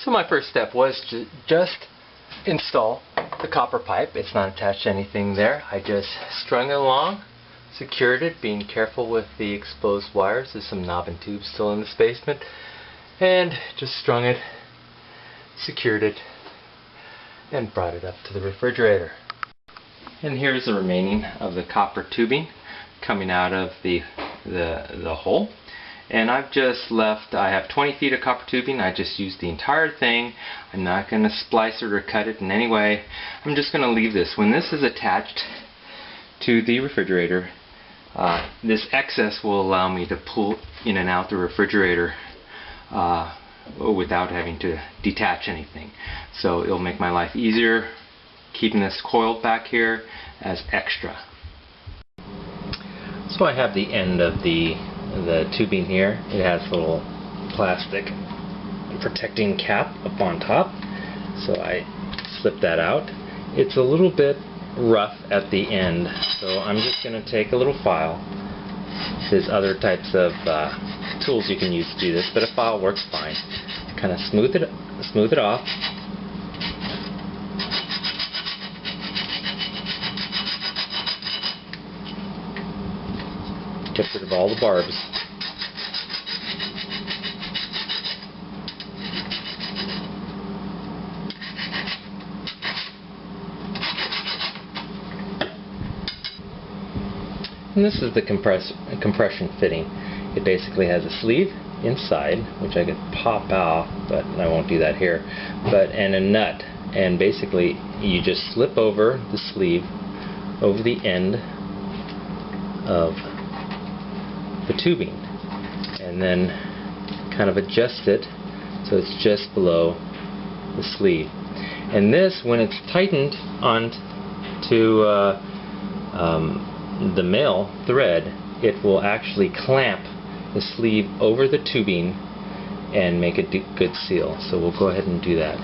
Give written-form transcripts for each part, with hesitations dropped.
So my first step was to just install the copper pipe. It's not attached to anything there. I just strung it along, secured it, being careful with the exposed wires. There's some knob and tubes still in this basement. And just strung it, secured it, and brought it up to the refrigerator. And here's the remaining of the copper tubing coming out of the hole. And I've just left, I have 20 feet of copper tubing. I just used the entire thing. I'm not going to splice it or cut it in any way. I'm just going to leave this. When this is attached to the refrigerator, this excess will allow me to pull in and out the refrigerator without having to detach anything. So it'll make my life easier keeping this coiled back here as extra. So I have the end of the tubing here. It has a little plastic protecting cap up on top, so I slip that out. It's a little bit rough at the end, so I'm just going to take a little file. There's other types of tools you can use to do this, but a file works fine. Kind of smooth it off. Get rid of all the barbs. And this is the compression fitting. It basically has a sleeve inside, which I could pop out, but I won't do that here, and a nut. And basically you just slip over the sleeve over the end of the tubing, and then kind of adjust it so it's just below the sleeve. And this, when it's tightened onto the male thread, it will actually clamp the sleeve over the tubing and make a good seal. So we'll go ahead and do that.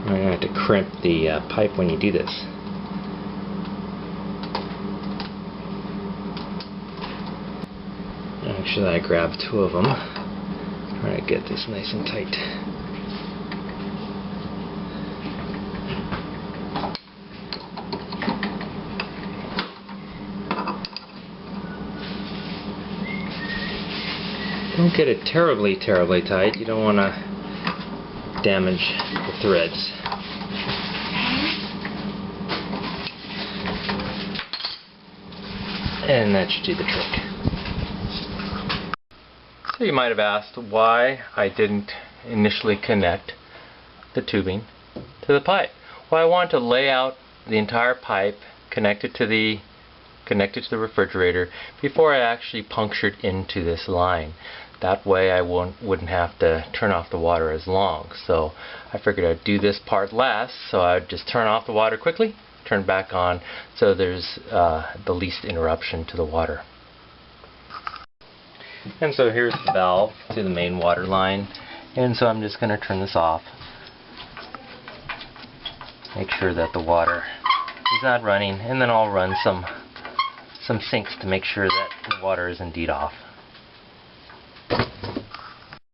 I'm going to have to crimp the pipe when you do this. Actually, I grabbed two of them. Trying to get this nice and tight. Don't get it terribly tight. You don't want to damage the threads. And that should do the trick. So you might have asked why I didn't initially connect the tubing to the pipe. Well, I wanted to lay out the entire pipe connected to the refrigerator before I actually punctured into this line. That way I wouldn't have to turn off the water as long. So I figured I'd do this part last, so I'd just turn off the water quickly, turn back on, so there's the least interruption to the water. And so here's the valve to the main water line, and so I'm just going to turn this off. Make sure that the water is not running, and then I'll run some sinks to make sure that the water is indeed off.